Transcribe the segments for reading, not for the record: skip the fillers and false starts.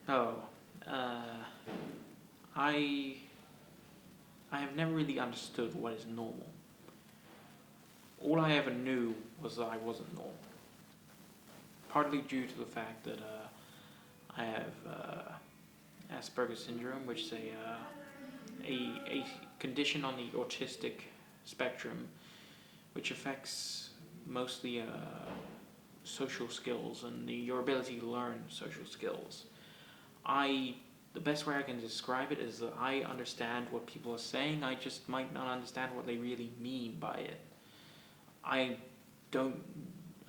Oh, uh, I I have never really understood what is normal. All I ever knew was that I wasn't normal. Partly due to the fact that I have Asperger's syndrome, which is a condition on the autistic spectrum, which affects mostly social skills and your ability to learn social skills. The best way I can describe it is that I understand what people are saying. I just might not understand what they really mean by it. I don't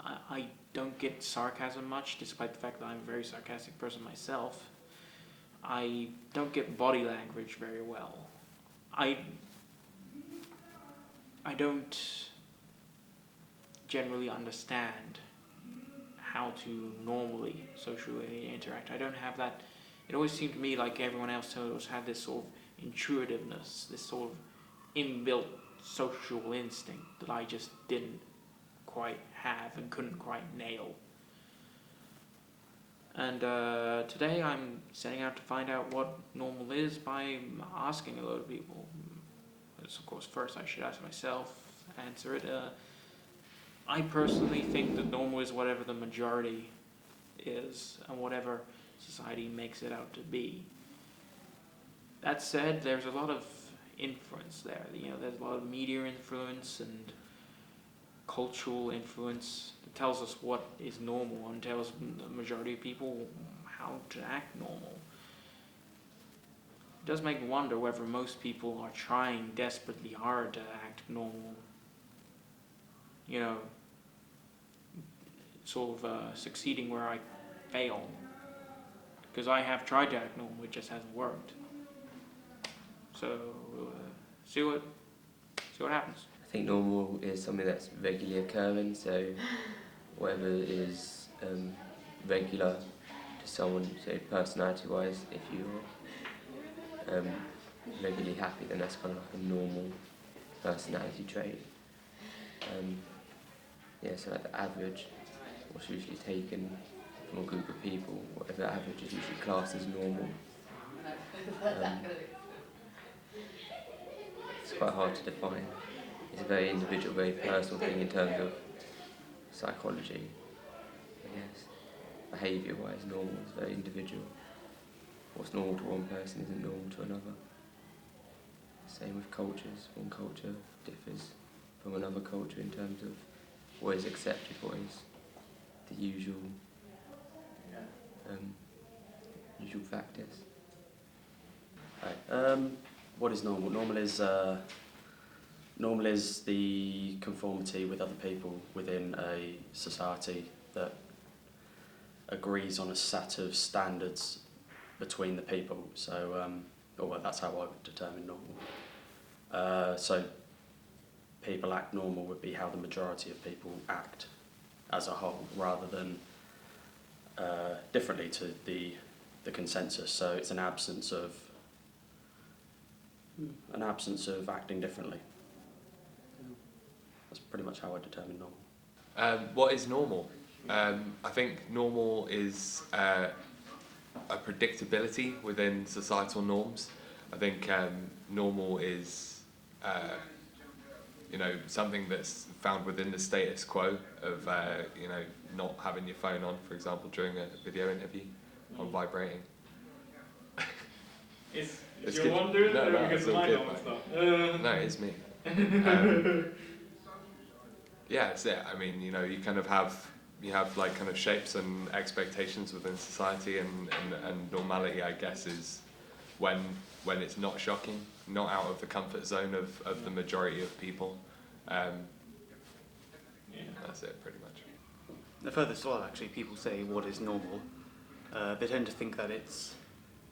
I don't get sarcasm much, despite the fact that I'm a very sarcastic person myself. I don't get body language very well. I I don't generally understand how to normally socially interact. I don't have that. It always seemed to me like everyone else always had this sort of intuitiveness, this sort of inbuilt social instinct that I just didn't quite have and couldn't quite nail. And today I'm setting out to find out what normal is by asking a load of people. Because of course first I should ask myself, answer it. I personally think that normal is whatever the majority is and whatever society makes it out to be. That said, there's a lot of influence there. There's a lot of media influence and cultural influence that tells us what is normal and tells the majority of people how to act normal. It does make me wonder whether most people are trying desperately hard to act normal. Sort of succeeding where I fail. Because I have tried to act normal, it just hasn't worked. So, see what happens. I think normal is something that's regularly occurring, so whatever is regular to someone, say personality-wise, if you're regularly happy, then that's kind of like a normal personality trait. So like the average, what's usually taken from a group of people, whatever the average is usually classed as normal. It's quite hard to define. It's a very individual, very personal thing in terms of psychology, I guess. Behaviour-wise, normal is very individual. What's normal to one person isn't normal to another. Same with cultures. One culture differs from another culture in terms of what is accepted, what is the usual practice. Right. What is normal? Normal is the conformity with other people within a society that agrees on a set of standards between the people. So, that's how I would determine normal. So, people act normal would be how the majority of people act as a whole, rather than differently to the consensus. So it's an absence of acting differently. That's pretty much how I determine normal. What is normal? I think normal is a predictability within societal norms. I think normal is something that's found within the status quo of not having your phone on, for example, during a video interview, on vibrating. Is It's your good. one doing it, No, or because it's all mine good, on mate. stuff? No, it's me. Yeah, that's it. I mean, you kind of have like kind of shapes and expectations within society, and normality, I guess, is when it's not shocking, not out of the comfort zone of the majority of people. That's it, pretty much. The furthest on, actually, people say what is normal. They tend to think that it's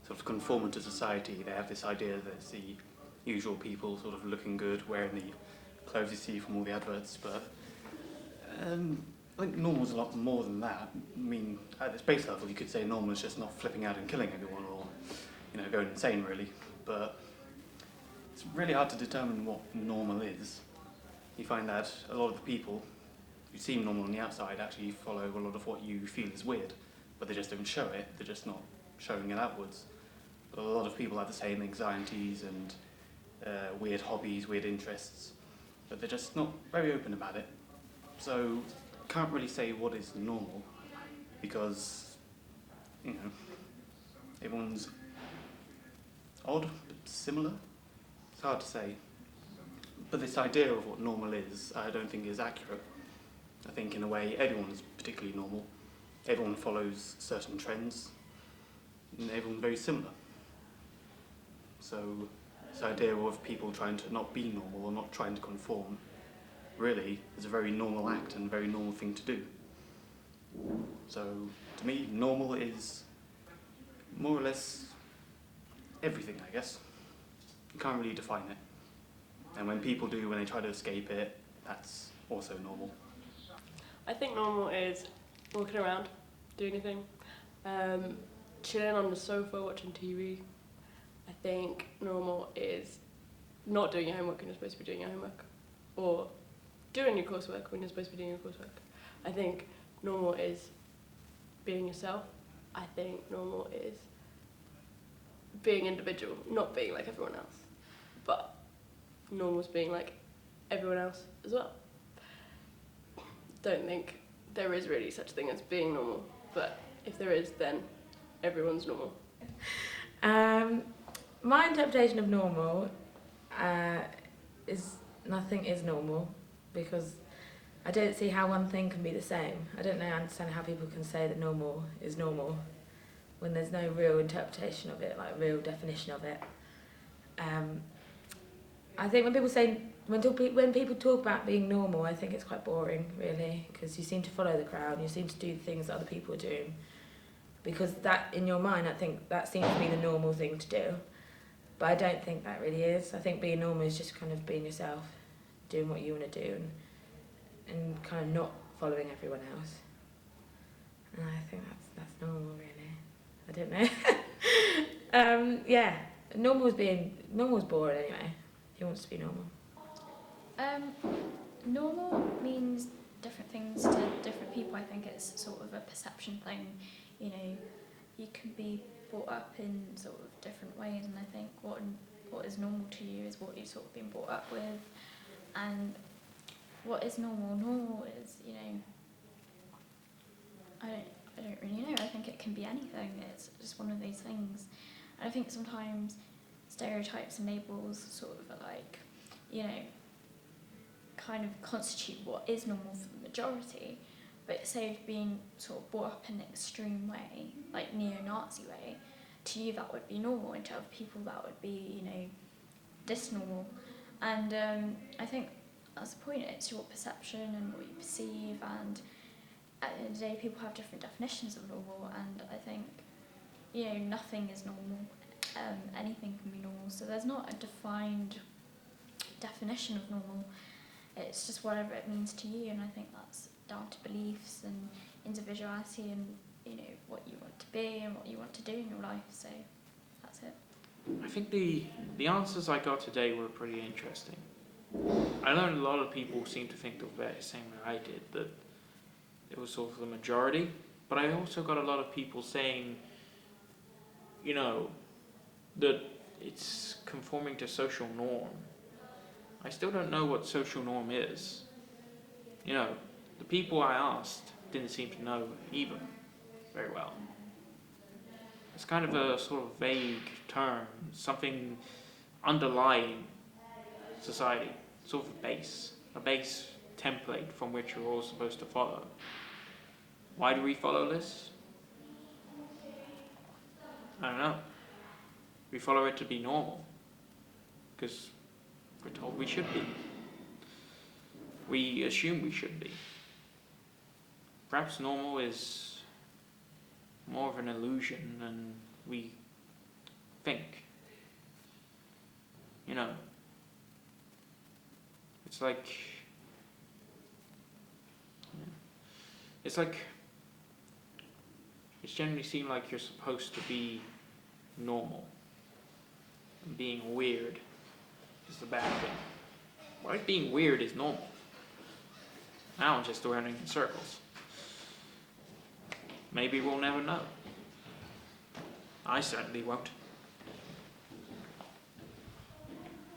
sort of conforming to society. They have this idea that it's the usual people sort of looking good, wearing the clothes you see from all the adverts, but I think normal is a lot more than that. I mean, at its base level, you could say normal is just not flipping out and killing everyone, or going insane, really. But it's really hard to determine what normal is. You find that a lot of the people who seem normal on the outside actually follow a lot of what you feel is weird, but they just don't show it. They're just not showing it outwards. But a lot of people have the same anxieties and weird hobbies, weird interests, but they're just not very open about it. So can't really say what is normal, because, you know, everyone's odd but similar. It's hard to say. But this idea of what normal is, I don't think is accurate. I think in a way everyone's particularly normal. Everyone follows certain trends, and everyone's very similar. So this idea of people trying to not be normal or not trying to conform really is a very normal act and a very normal thing to do. So to me, normal is more or less everything, I guess. You can't really define it. And when people do, when they try to escape it, that's also normal. I think normal is walking around, doing anything, chilling on the sofa, watching TV. I think normal is not doing your homework when you're supposed to be doing your homework, or doing your coursework when you're supposed to be doing your coursework. I think normal is being yourself. I think normal is being individual, not being like everyone else, but normal is being like everyone else as well. Don't think there is really such a thing as being normal, but if there is, then everyone's normal. My interpretation of normal is nothing is normal, because I don't see how one thing can be the same. I don't understand how people can say that normal is normal when there's no real interpretation of it, like real definition of it. I think when people talk about being normal, I think it's quite boring, really, because you seem to follow the crowd, you seem to do things that other people are doing, because that, in your mind, I think that seems to be the normal thing to do. But I don't think that really is. I think being normal is just kind of being yourself, doing what you want to do, and kind of not following everyone else. And I think that's normal, really. I don't know. Yeah, normal's boring anyway. Who wants to be normal? Normal means different things to different people. I think it's sort of a perception thing. You know, you can be brought up in sort of different ways, and I think what is normal to you is what you've sort of been brought up with. And what is normal? Normal is, you know, I don't really know. I think it can be anything. It's just one of these things. And I think sometimes stereotypes and labels sort of are like, you know, kind of constitute what is normal for the majority. But say if being sort of brought up in an extreme way, like neo-Nazi way, to you that would be normal, and to other people that would be, you know, disnormal. And I think that's the point. It's your perception and what you perceive, and at the end of the day people have different definitions of normal, and I think, you know, nothing is normal. Anything can be normal, so there's not a defined definition of normal. It's just whatever it means to you, and I think that's down to beliefs and individuality and, you know, what you want to be and what you want to do in your life. So that's it. I think the answers I got today were pretty interesting. I learned a lot of people seem to think the very same way I did, that it was sort of the majority, but I also got a lot of people saying, you know, that it's conforming to social norm. I still don't know what social norm is. You know, the people I asked didn't seem to know either very well. It's kind of a sort of vague term, something underlying society, sort of a base template from which you're all supposed to follow. Why do we follow this? I don't know. We follow it to be normal, because we're told we should be. We assume we should be. Perhaps normal is more of an illusion than we think. You know, it's like it's generally seemed like you're supposed to be normal. And being weird is the bad thing. Why being weird is normal? Now I'm just running in circles. Maybe we'll never know. I certainly won't.